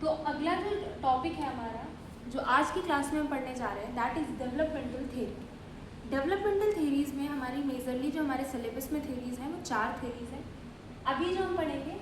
तो अगला जो टॉपिक है हमारा, जो आज की क्लास में हम पढ़ने जा रहे हैं, that is developmental theory. Developmental theories में हमारी मेजरली जो हमारे सिलेबस में थेरीज़ हैं वो 4 थेरीज़ हैं। अभी जो हम पढ़ेंगे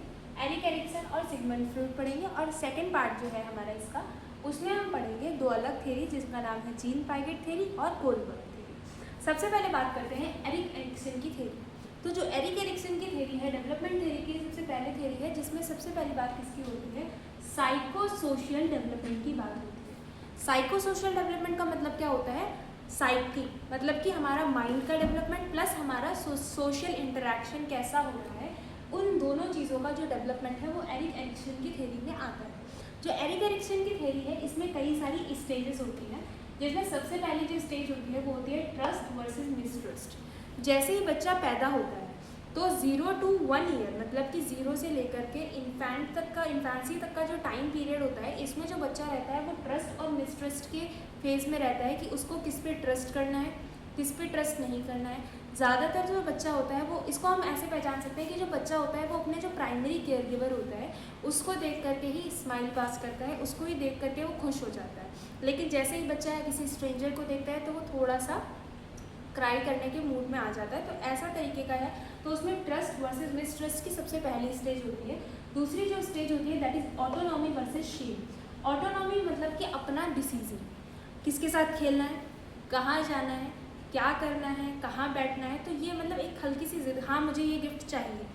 एरिक एरिक्सन और सिगमंड फ्रॉइड पढ़ेंगे, और सेकेंड पार्ट जो है हमारा इसका, उसमें हम पढ़ेंगे 2 अलग थेरी जिसका नाम है जीन पाइगेट थेरी और कोलबर्ग थेरी। सबसे पहले बात करते हैं एरिक एरिक्सन की थेरी। तो जो एरिक एरिक्सन की थेरी है डेवलपमेंट थेरी की सबसे पहले थेरी है, जिसमें सबसे पहली बात किसकी होती है, साइको सोशल डेवलपमेंट की बात होती है। साइको सोशल डेवलपमेंट का मतलब क्या होता है, साइकी मतलब कि हमारा माइंड का डेवलपमेंट प्लस हमारा सोशल इंटरेक्शन कैसा हो रहा है, उन दोनों चीज़ों का जो डेवलपमेंट है वो एरिक एरिक्सन की थेरी में आता है। जो एरिक एरिक्सन की थेरी है इसमें कई सारी स्टेजेस होती हैं, जिसमें सबसे पहली जो स्टेज होती है वो होती है ट्रस्ट वर्सेस मिसट्रस्ट। जैसे ही बच्चा पैदा होता है तो 0 to 1 ईयर मतलब कि 0 से लेकर के इन्फेंसी तक का जो टाइम पीरियड होता है, इसमें जो बच्चा रहता है वो ट्रस्ट और मिसट्रस्ट के फेज में रहता है कि उसको किस पे ट्रस्ट करना है, किस पे ट्रस्ट नहीं करना है। ज़्यादातर जो बच्चा होता है वो, इसको हम ऐसे पहचान सकते हैं कि जो बच्चा होता है वो अपने जो प्राइमरी केयर गिवर होता है उसको देख करके ही स्माइल पास करता है, उसको ही देख करके वो खुश हो जाता है। लेकिन जैसे ही बच्चा किसी स्ट्रेंजर को देखता है तो वो थोड़ा सा क्राई करने के मूड में आ जाता है। तो ऐसा तरीके का है। तो उसमें ट्रस्ट वर्सेस मिसट्रस्ट की सबसे पहली स्टेज होती है। दूसरी जो स्टेज होती है that is autonomy versus shame. Autonomy मतलब कि अपना डिसीजन, किसके साथ खेलना है, कहाँ जाना है, क्या करना है, कहाँ बैठना है। तो ये मतलब एक हल्की सी जिद, हाँ मुझे ये गिफ्ट चाहिए,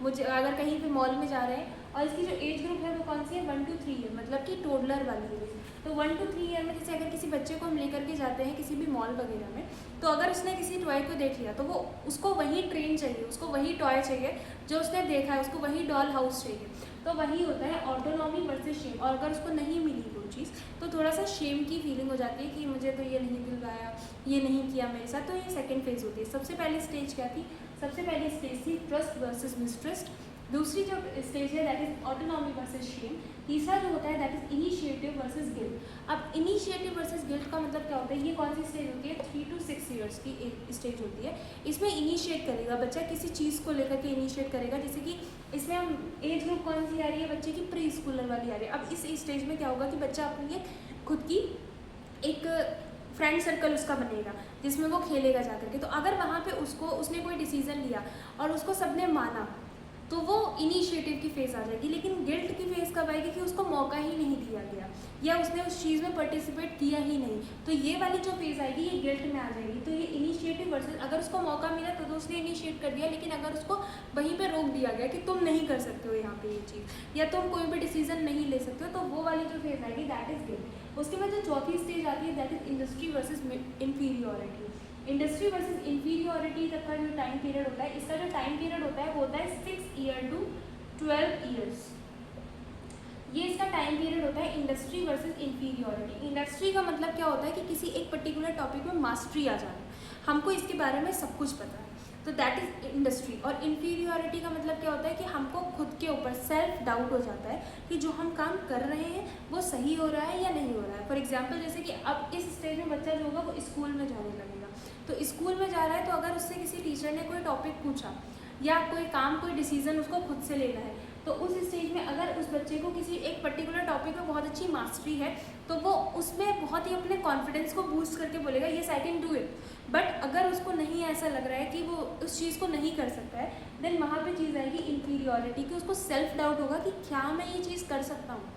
मुझे अगर कहीं पे मॉल में जा रहे हैं, और इसकी जो एज ग्रुप है वो कौन सी है, 1 to 3 ईयर मतलब कि टोडलर वाली एज। तो 1 to 3 ईयर में जैसे अगर किसी बच्चे को हम लेकर के जाते हैं किसी भी मॉल वगैरह में, तो अगर उसने किसी टॉय को देख लिया तो वो उसको वही ट्रेन चाहिए, उसको वही टॉय चाहिए जो उसने देखा है, उसको वही डॉल हाउस चाहिए। तो वही होता है ऑटोनॉमी वर्सेस शेम। और अगर उसको नहीं मिली वो चीज़ तो थोड़ा सा शेम की फीलिंग हो जाती है कि मुझे तो ये नहीं दिलवाया, ये नहीं किया मेरे साथ। तो ये सेकंड फेज होती है। सबसे पहली स्टेज क्या थी, सबसे पहली स्टेज थी ट्रस्ट वर्सेस मिसट्रस्ट। दूसरी जो स्टेज है that is autonomy versus shame. तीसरा जो होता है that is initiative versus guilt. अब इनिशिएटिव वर्सेस गिल्ट का मतलब क्या होता है, ये कौन सी स्टेज होती है, 3 to 6 ईयर्स की एक स्टेज होती है। इसमें इनिशिएट करेगा बच्चा, किसी चीज़ को लेकर के इनिशिएट करेगा। जैसे कि इसमें हम एज ग्रुप कौन सी आ रही है, बच्चे की प्री स्कूलर वाली आ रही है। अब इस स्टेज में क्या होगा कि बच्चा अपनी एक खुद की एक फ्रेंड सर्कल उसका बनेगा जिसमें वो खेलेगा जा करके। तो अगर वहाँ पे उसने कोई डिसीज़न लिया और उसको सबने माना तो वो इनिशिएटिव की फेज़ आ जाएगी। लेकिन गिल्ट की फेज़ कब आएगी कि उसको मौका ही नहीं दिया गया या उसने उस चीज़ में पार्टिसिपेट किया ही नहीं। तो ये वाली जो फेज़ आएगी ये गिल्ट में आ जाएगी। तो ये इनिशिएटिव वर्सेस, अगर उसको मौका मिला तो उसने इनिशिएट कर दिया, लेकिन अगर उसको वहीं पे रोक दिया गया कि तुम नहीं कर सकते हो यहाँ पे ये चीज़, या तुम कोई भी डिसीजन नहीं ले सकते हो, तो वो वाली जो फेज़ आएगी दैट इज़ गिल्ट। उसके बाद जो चौथी स्टेज आती है that is industry versus inferiority. Industry versus inferiority तक का जो टाइम पीरियड होता है, इसका जो टाइम पीरियड होता है वो होता है 6 ईयर to 12 ईयर्स। ये इसका टाइम पीरियड होता है इंडस्ट्री वर्सेस इन्फीरियोरिटी। इंडस्ट्री का मतलब क्या होता है कि किसी एक पर्टिकुलर टॉपिक में मास्टरी आ जाना, हमको इसके बारे में सब कुछ पता है, तो दैट इज़ इंडस्ट्री। और इन्फीरियोरिटी का मतलब क्या होता है कि हमको खुद के ऊपर सेल्फ डाउट हो जाता है कि जो हम काम कर रहे हैं वो सही हो रहा है या नहीं हो रहा है। फॉर एग्जाम्पल जैसे कि अब इस स्टेज में बच्चा जो होगा वो स्कूल में जाने लगेगा। तो स्कूल में जा रहा है तो अगर उससे किसी टीचर ने कोई टॉपिक पूछा या कोई काम, कोई डिसीजन उसको खुद से लेना है, तो उस स्टेज में अगर उस बच्चे को किसी एक पर्टिकुलर टॉपिक में बहुत अच्छी मास्टरी है तो वो उसमें बहुत ही अपने कॉन्फिडेंस को बूस्ट करके बोलेगा yes I can do it. But अगर उसको नहीं ऐसा लग रहा है कि वो उस चीज़ को नहीं कर सकता है, देन वहाँ पे चीज़ आएगी इन्फीरियोरिटी की। उसको सेल्फ डाउट होगा कि क्या मैं ये चीज़ कर सकता हूँ।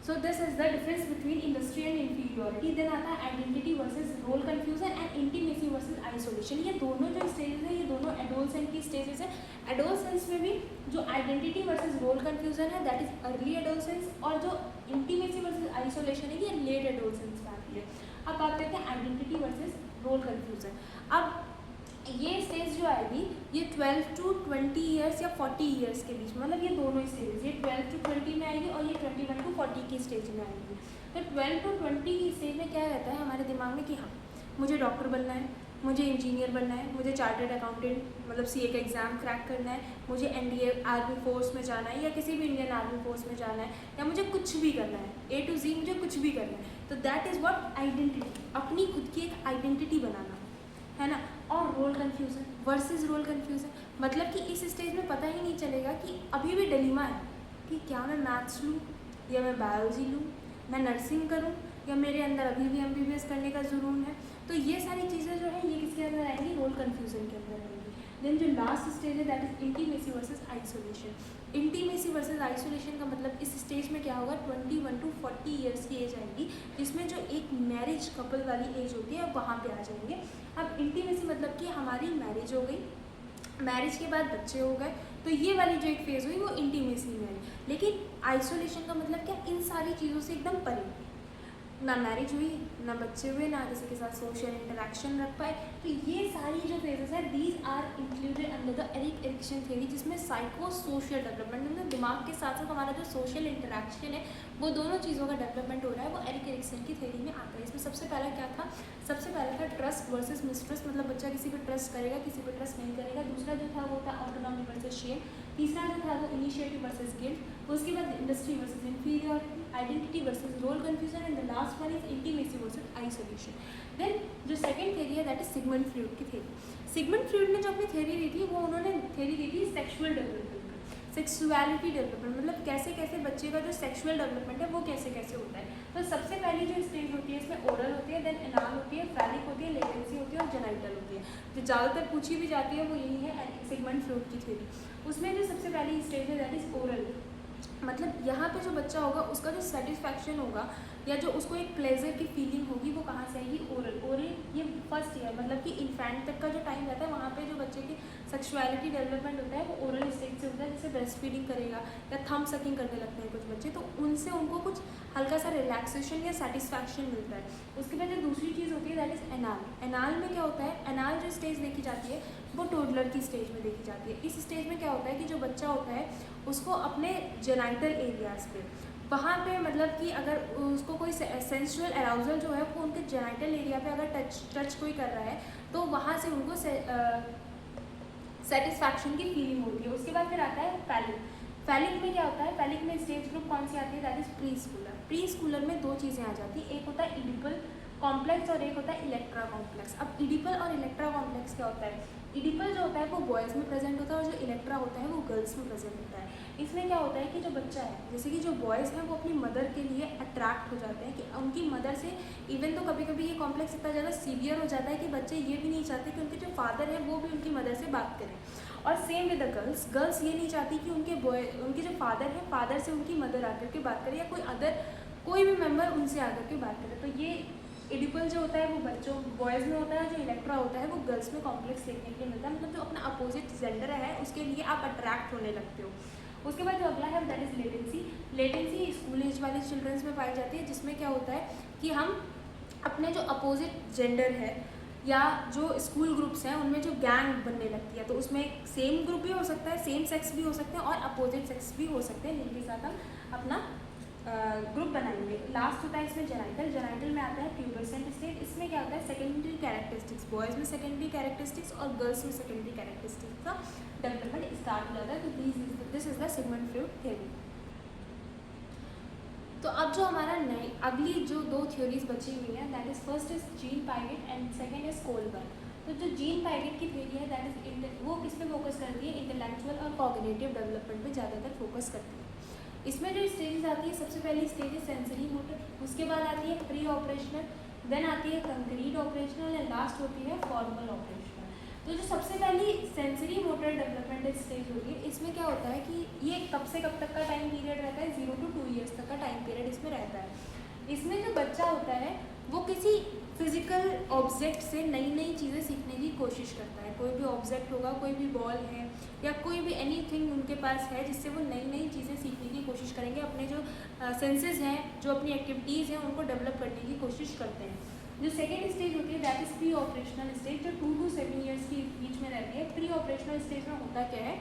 So this is the difference between industry and inferiority. Then आता है identity versus role confusion and intimacy versus isolation. ये दोनों जो स्टेजेस है ये दोनों एडोलसेंट की स्टेजेस है। एडोलसेंस में भी जो आइडेंटिटी वर्सेस रोल कंफ्यूजन है दैट इज अर्ली एडोलसेंस, और जो इंटीमेसी वर्सेस आइसोलेशन है ये लेट एडोलसेंस में आती है। अब बात करते हैं आइडेंटिटी वर्सेस रोल कंफ्यूजन। अब ये स्टेज जो आएगी ये 12 to 20 ईयर्स या 40 ईयर्स के बीच, मतलब ये दोनों स्टेज, ये 12 to 20 में आएगी और ये 21 to 40 की स्टेज में आएगी। तो 12 to 20 की स्टेज में क्या रहता है हमारे दिमाग में कि हाँ मुझे डॉक्टर बनना है, मुझे इंजीनियर बनना है, मुझे चार्टर्ड अकाउंटेंट मतलब सीए का एग्ज़ाम क्रैक करना है, मुझे एनडीए आर्मी फोर्स में जाना है या किसी भी इंडियन आर्मी फोर्स में जाना है, या मुझे कुछ भी करना है, A to Z मुझे कुछ भी करना है। तो दैट इज़ व्हाट आइडेंटिटी, अपनी खुद की एक आइडेंटिटी बनाना है ना। और role confusion versus role confusion मतलब कि इस स्टेज में पता ही नहीं चलेगा कि अभी भी डिलेमा है कि क्या मैं मैथ्स लूँ या मैं बायोलॉजी लूँ, मैं नर्सिंग करूँ, या मेरे अंदर अभी भी MBBS करने का जुनून है। तो ये सारी चीज़ें जो है ये किसके अंदर आएंगी, रोल कन्फ्यूज़न के अंदर आएंगी। देन जो लास्ट स्टेज है that is intimacy versus isolation. Intimacy versus isolation का मतलब इस स्टेज में क्या होगा, 21 to 40 ईयर्स की एज आएगी, जिसमें जो एक मैरिज कपल वाली एज होती है वहाँ पे आ जाएंगे। अब इंटीमेसी मतलब कि हमारी मैरिज हो गई, मैरिज के बाद बच्चे हो गए, तो ये वाली जो एक फेज़ हुई वो इंटीमेसी में आई। लेकिन आइसोलेशन का मतलब क्या, इन सारी चीज़ों से एकदम परे, ना मैरिज हुई, ना बच्चे हुए, ना किसी के साथ सोशल इंटरेक्शन रख पाए। तो ये सारी जो फेजेस है these are included under the Erik Erikson theory, जिसमें साइको सोशल डेवलपमेंट मतलब दिमाग के साथ साथ हमारा जो सोशल इंटरेक्शन है वो दोनों चीज़ों का डेवलपमेंट हो रहा है, वो एरिक एरिक्सन की थ्योरी में आता है। इसमें सबसे पहला क्या था, सबसे पहला था ट्रस्ट वर्सेस मिसट्रस्ट, मतलब बच्चा किसी पर ट्रस्ट करेगा, किसी पर ट्रस्ट नहीं करेगा। दूसरा जो था वो था ऑटोनॉमी वर्सेस शेम। तीसरा जो था वो इनिशिएटिव वर्सेस गिल्ट। उसके बाद industry versus inferiority, identity versus role confusion, and the last one is intimacy versus isolation. Then जो सेकंड थ्योरी है दैट इज सिगमंड फ्रॉइड की थ्योरी। सिगमंड फ्रॉइड ने जो अपनी थ्योरी दी थी वो उन्होंने थ्योरी दी थी सेक्सुअल डेवलपमेंट, सेक्सुअलिटी डेवलपमेंट, मतलब कैसे कैसे बच्चे का जो सेक्सुअल डेवलपमेंट है वो कैसे कैसे होता है। तो सबसे पहली जो स्टेज होती है इसमें ओरल होती है, देन एनाल होती है, फैलिक होती है, लेटेंसी होती है और जेनाइटल होती है। जो ज़्यादातर पूछी भी जाती है वो यही है सिगमंड फ्रॉइड की थ्योरी। उसमें जो सबसे पहली स्टेज है दैट इज ओरल, मतलब यहाँ पे जो बच्चा होगा उसका जो सेटिस्फैक्शन होगा या जो उसको एक प्लेजर की फीलिंग होगी वो कहाँ से आएगी, ओरल। ओरल ये फर्स्ट ईयर मतलब कि इन्फेंट तक का जो टाइम रहता है वहाँ पे जो बच्चे की सेक्सुअलिटी डेवलपमेंट होता है वो ओरल स्टेज से होता है। जैसे ब्रेस्ट फीडिंग करेगा या थंब सकिंग करने लगते हैं कुछ बच्चे, तो उनसे उनको कुछ हल्का सा रिलैक्सेशन या सेटिस्फैक्शन मिलता है। उसके बाद जो दूसरी चीज़ होती है दैट इज एनाल। एनाल में क्या होता है, एनाल जो स्टेज देखी जाती है वो टोडलर की स्टेज में देखी जाती है। इस स्टेज में क्या होता है कि जो बच्चा होता है उसको अपने जेनाइटल एरियाज पे वहाँ पे मतलब कि अगर उसको कोई सेंसुअल अराउजल जो है वो उनके जेनाइटल एरिया पे अगर टच कोई कर रहा है तो वहाँ से उनको सेटिस्फैक्शन की फीलिंग होती है। उसके बाद फिर आता है फैलिक। फैलिक में क्या होता है, फैलिक में स्टेज ग्रुप कौन सी आती है that is pre Schuler. Pre Schuler में दो चीज़ें आ जाती है, एक होता है इडिपल कॉम्प्लेक्स और एक होता है इलेक्ट्रा कॉम्प्लेक्स। अब इडिपल और इलेक्ट्रा कॉम्प्लेक्स क्या होता है, इडिपल जो होता है वो बॉयज़ में प्रेजेंट होता है और जो इलेक्ट्रा होता है वो गर्ल्स में प्रेजेंट होता है। इसमें क्या होता है कि जो बच्चा है, जैसे कि जो बॉयज़ हैं वो अपनी मदर के लिए अट्रैक्ट हो जाते हैं कि उनकी मदर से, इवन तो कभी कभी ये कॉम्प्लेक्स इतना ज़्यादा सीवियर हो जाता है कि बच्चे ये भी नहीं चाहते कि उनके जो फादर है वो भी उनकी मदर से बात करें। और same with the girls, girls ये नहीं चाहती कि उनके जो फादर है फादर से उनकी मदर आकर के बात करे या कोई भी मेम्बर उनसे आकर के बात करे। तो ये इडिपल जो होता है वो बच्चों बॉयज़ में होता है, जो इलेक्ट्रा होता है वो गर्ल्स में कॉम्प्लेक्स देखने के लिए मिलता है, मतलब जो अपना अपोजिट जेंडर है उसके लिए आप अट्रैक्ट होने लगते हो। उसके बाद जो अगला है that is latency. Latency school age वाले चिल्ड्रंस में पाई जाती है, जिसमें क्या होता है कि हम अपने जो अपोजिट जेंडर है या जो स्कूल ग्रुप्स हैं उनमें जो गैंग बनने लगती है, तो उसमें सेम ग्रुप भी हो सकता है, सेम सेक्स भी हो सकते हैं और अपोजिट सेक्स भी हो सकते हैं, जिनके साथ हम अपना ग्रुप बनाएंगे। लास्ट होता है इसमें जेनाइटल। जेनाइटल में आता है प्यूबरसेंट स्टेज। इसमें क्या होता है सेकेंडरी कैरेक्टरिस्टिक्स, बॉयज़ में सेकेंडरी कैरेक्टरिस्टिक्स और गर्ल्स में सेकेंडरी कैरेक्टरिस्टिक्स का डेवलपमेंट स्टार्ट हो जाता है। तो this is the Sigmund Freud theory. तो अब जो हमारा नई अगली जो दो थ्योरीज बची हुई हैं that is first is Jean Piaget and second is Kohlberg. तो जो जीन पाइगेट की थ्योरी है दैट इज वो किस पे फोकस करती है, इंटेलेक्चुअल और कॉग्निटिव डेवलपमेंट पे ज़्यादातर फोकस करती है। इसमें जो स्टेजेस आती है सबसे पहली स्टेज है सेंसरी मोटर, उसके बाद आती है प्री ऑपरेशनल, देन आती है कंक्रीट ऑपरेशनल एंड लास्ट होती है फॉर्मल ऑपरेशनल। तो जो सबसे पहली सेंसरी मोटर डेवलपमेंट स्टेज होती है इसमें क्या होता है कि ये कब से कब तक का टाइम पीरियड रहता है, 0 to 2 ईयर्स तक का टाइम पीरियड इसमें रहता है। इसमें जो बच्चा होता है वो किसी फिजिकल ऑब्जेक्ट से नई नई चीज़ें सीखने की कोशिश करता है। कोई भी ऑब्जेक्ट होगा, कोई भी बॉल है या कोई भी एनीथिंग उनके पास है जिससे वो नई नई चीज़ें सीखने की कोशिश करेंगे, अपने जो सेंसेस हैं, जो अपनी एक्टिविटीज़ हैं उनको डेवलप करने की कोशिश करते हैं। जो सेकेंड स्टेज होती है that is pre operational stage, जो 2 to 7 ईयर्स के बीच में रहती है। प्री ऑपरेशनल स्टेज में होता क्या है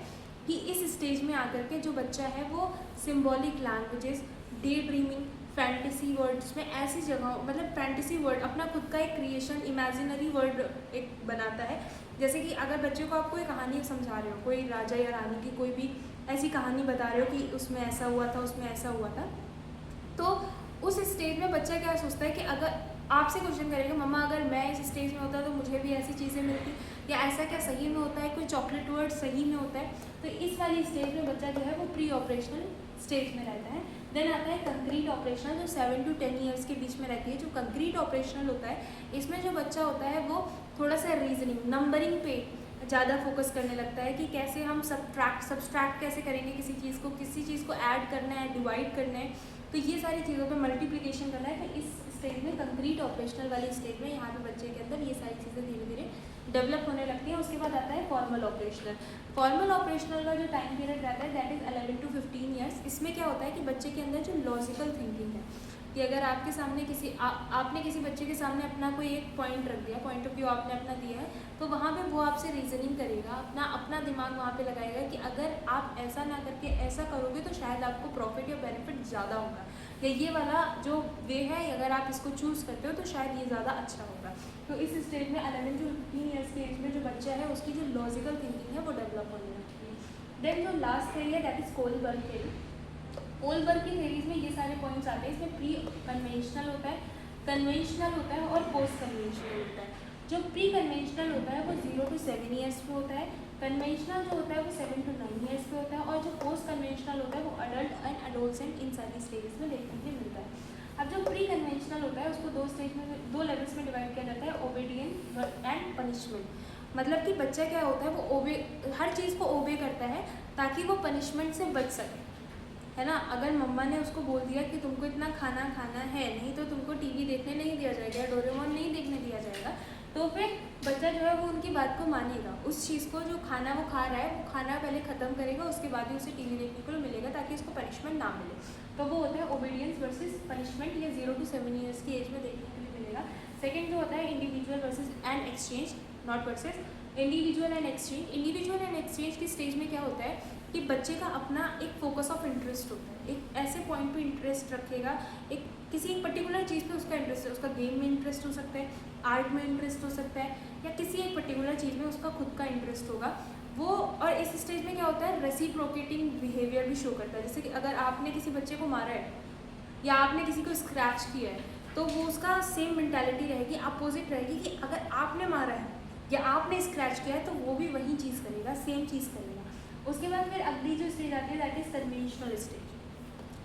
कि इस स्टेज में आकर के जो बच्चा है वो symbolic languages, day dreaming, fantasy words में ऐसी जगह मतलब फैंटेसी वर्ड अपना खुद का एक क्रिएशन, इमेजिनरी वर्ड एक बनाता है। जैसे कि अगर बच्चे को आप कोई कहानी समझा रहे हो, कोई राजा या रानी की कोई भी ऐसी कहानी बता रहे हो कि उसमें ऐसा हुआ था, उसमें ऐसा हुआ था, तो उस स्टेज में बच्चा क्या सोचता है कि अगर आपसे क्वेश्चन करेगा, मम्मा अगर मैं इस स्टेज में होता तो मुझे भी ऐसी चीज़ें मिलती, या ऐसा क्या सही में होता है, कोई चॉकलेट वर्ड सही में होता है। तो इस वाली स्टेज में बच्चा जो है वो प्री ऑपरेशनल स्टेज में रहता है। देन आता है कंक्रीट ऑपरेशनल, जो 7 to 10 ईयर्स के बीच में रहती है। जो कंक्रीट ऑपरेशनल होता है, इसमें जो बच्चा होता है वो थोड़ा सा रीजनिंग, नंबरिंग पे ज़्यादा फोकस करने लगता है कि कैसे हम सब्सट्रैक्ट कैसे करेंगे किसी चीज़ को ऐड करना है, डिवाइड करना है, तो ये सारी चीज़ों पे मल्टीप्लिकेशन करना है। तो इस स्टेज में, कंक्रीट ऑपरेशनल वाली स्टेज में, यहाँ पे बच्चे के अंदर ये सारी चीज़ें धीरे धीरे डेवलप होने लगती हैं। उसके बाद आता है फॉर्मल ऑपरेशनल। फॉर्मल ऑपरेशनल का जो टाइम पीरियड रहता है दैट इज़ 11 to 15 ईयर्स। इसमें क्या होता है कि बच्चे के अंदर जो लॉजिकल थिंकिंग है, कि अगर आपके सामने आपने किसी बच्चे के सामने अपना कोई एक पॉइंट रख दिया, पॉइंट ऑफ व्यू आपने अपना दिया है, तो वहाँ पे वो आपसे रीजनिंग करेगा, अपना दिमाग वहाँ पे लगाएगा कि अगर आप ऐसा ना करके ऐसा करोगे तो शायद आपको प्रॉफिट या बेनिफिट ज़्यादा होगा, या ये वाला जो वे है अगर आप इसको चूज़ करते हो तो शायद ये ज़्यादा अच्छा होगा। तो इस स्टेज में 11 to 15 ईयर्स के एज में जो बच्चा है उसकी जो लॉजिकल थिंकिंग है वो डेवलप होने लगती है। देन जो लास्ट थ्योरी है that is Kohlberg theory. Kohlberg की थ्योरीज में ये सारे पॉइंट्स आते हैं। इसमें प्री कन्वेंशनल होता है, कन्वेंशनल होता है और पोस्ट कन्वेंशनल होता है। जो प्री कन्वेंशनल होता है वो 0 to 7 ईयर्स पे होता है, कन्वेंशनल जो होता है वो 7 to 9 ईयर्स पे होता है, और जो पोस्ट कन्वेंशनल होता है वो अडल्ट एंड एडोलसेंट इन सारी स्टेजेस में देखने के मिलता है। अब जो प्री कन्वेंशनल होता है उसको दो लेवल्स में डिवाइड किया जाता है, ओबीडियंस एंड पनिशमेंट। मतलब कि बच्चा क्या होता है वो हर चीज़ को ओबे करता है ताकि वो पनिशमेंट से बच सके, है ना। अगर मम्मा ने उसको बोल दिया कि तुमको इतना खाना खाना है, नहीं तो तुमको टीवी देखने नहीं दिया जाएगा, डोरेमोन नहीं देखने दिया जाएगा, तो फिर बच्चा जो है वो उनकी बात को मानेगा। उस चीज़ को, जो खाना वो खा रहा है वो खाना पहले ख़त्म करेगा, उसके बाद ही उसे टीवी देखने को मिलेगा ताकि उसको पनिशमेंट ना मिले। तो वो होता है ओबीडियंस वर्सेस पनिशमेंट, ये 0 to 7 ईयर्स की एज में देखने के लिए मिलेगा। सेकेंड जो होता है individual versus and exchange, not versus, individual and exchange. Individual and exchange की स्टेज में क्या होता है कि बच्चे का अपना एक फोकस ऑफ इंटरेस्ट होता है, एक ऐसे पॉइंट पे इंटरेस्ट रखेगा, किसी एक पर्टिकुलर चीज़ पे उसका इंटरेस्ट है, उसका गेम में इंटरेस्ट हो सकता है, आर्ट में इंटरेस्ट हो सकता है, या किसी एक पर्टिकुलर चीज़ में उसका खुद का इंटरेस्ट होगा वो। और इस स्टेज में क्या होता है, रेसिप्रोकेटिंग बिहेवियर भी शो करता है। जैसे कि अगर आपने किसी बच्चे को मारा है या आपने किसी को स्क्रैच किया है, तो वो उसका सेम मेंटालिटी रहेगी, अपोजिट रहेगी, कि अगर आपने मारा है या आपने स्क्रैच किया है तो वो भी वही चीज़ करेगा, सेम चीज़ करेगा। उसके बाद फिर अगली जो स्टेज आती है that is conventional stage.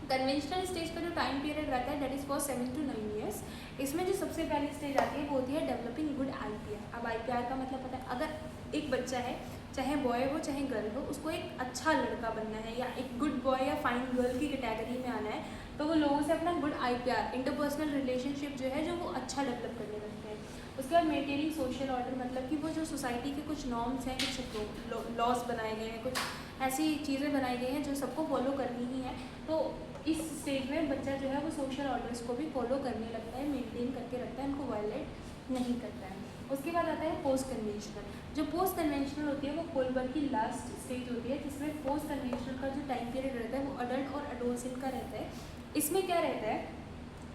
Conventional stage का जो टाइम पीरियड रहता है that is for 7 to 9 years. इसमें जो सबसे पहली स्टेज आती है वो होती है डेवलपिंग गुड आईपीआर। अब आईपीआर का मतलब पता है, अगर एक बच्चा है, चाहे बॉय हो चाहे गर्ल हो, उसको एक अच्छा लड़का बनना है या एक गुड बॉय या फाइन गर्ल की कैटेगरी में आना है, तो वो लोगों से अपना गुड आईपीआर, इंटरपर्सनल रिलेशनशिप जो है जो वो अच्छा डेवलप करने लगते हैं। उसके बाद मेंटेनिंग सोशल ऑर्डर, मतलब कि वो जो सोसाइटी के कुछ नॉर्म्स हैं, कुछ लॉज बनाए गए हैं, कुछ ऐसी चीज़ें बनाई गई हैं जो सबको फॉलो करनी ही है। तो इस स्टेज में बच्चा जो है वो सोशल ऑर्डर्स को भी फॉलो करने लगता है, मेंटेन करके रखता है, उनको वायलेट नहीं करता है। उसके बाद आता है पोस्ट कन्वेंशनल। जो पोस्ट कन्वेंशनल होती है वो कोलबर्ग की लास्ट स्टेज होती है, जिसमें पोस्ट कन्वेंशनल का जो टाइम पीरियड रहता है वो अडल्ट और एडोलसेंट का रहता है। इसमें क्या रहता है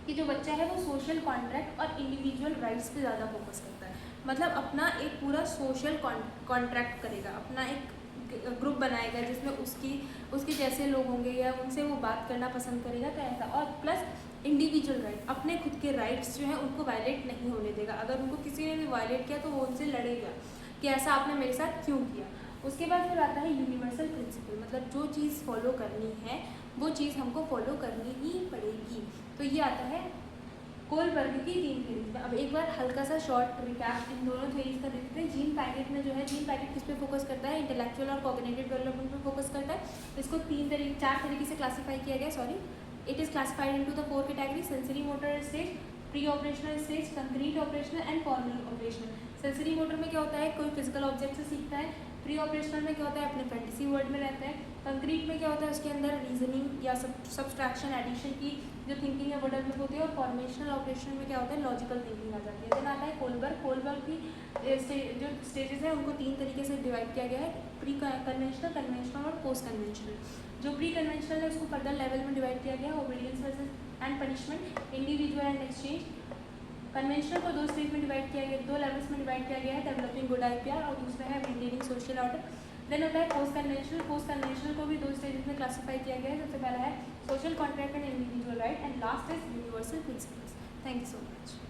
कि जो बच्चा है वो सोशल कॉन्ट्रैक्ट और इंडिविजुअल राइट्स पे ज़्यादा फोकस करता है। मतलब अपना एक पूरा सोशल कॉन्ट्रैक्ट करेगा, अपना एक ग्रुप बनाएगा जिसमें उसके जैसे लोग होंगे या उनसे वो बात करना पसंद करेगा, तो ऐसा। और प्लस इंडिविजुअल राइट, अपने खुद के राइट्स जो हैं उनको वायलेट नहीं होने देगा। अगर उनको किसी ने भी वायलेट किया तो वो उनसे लड़ेगा कि ऐसा आपने मेरे साथ क्यों किया। उसके बाद फिर आता है यूनिवर्सल प्रिंसिपल, मतलब जो चीज़ फॉलो करनी है वो चीज़ हमको फॉलो करनी ही पड़ेगी। तो ये आता है कोलबर्ग की 3 थ्योरीज में। अब एक बार हल्का सा शॉर्ट रिकैप इन दोनों थ्योरीज का देखते हैं। जीन पैकेट में जो है, जीन पैकेट किस पे फोकस करता है, इंटेलेक्चुअल और कॉग्निटिव डेवलपमेंट पे फोकस करता है। इसको 4 तरीके से क्लासीफाई किया गया, it is classified into the 4 category: sensory motor stage, pre operational stage, concrete operational and formal operational. Sensory motor में क्या होता है, कोई फिजिकल ऑब्जेक्ट से सीखता है। प्री ऑपरेशनल में क्या होता है, अपने फैंटेसी वर्ल्ड में रहता है। कंक्रीट में क्या होता है, उसके अंदर रीजनिंग या सब्सट्रैक्शन एडिशन की जो थिंकिंग है वो डेवलप होती है। और फॉर्मेशनल ऑपरेशन में क्या होता है, लॉजिकल थिंकिंग आ जाती है। देन आता है कोलबर्ग की जो स्टेजेस हैं उनको 3 तरीके से डिवाइड किया गया है: प्री कन्वेंशनल, कन्वेंशनल और पोस्ट कन्वेंशनल। जो प्री कन्वेंशनल है उसको फर्दर लेवल में डिवाइड किया गया है: obedience versus and punishment, individual and exchange. Conventional को 2 स्टेज में डिवाइड किया गया, 2 लेवल्स में डिवाइड किया गया है: डेवलपिंग गुड आईपीआर और दूसरा है मेंटेनिंग सोशल ऑर्डर। देन होता है पोस्ट कन्वेंशनल। पोस्ट कन्वेंशनल को भी 2 स्टेजेस में क्लासीफाई किया गया है। सबसे पहला है social contract and individual right, and last is universal principles. Thank you so much.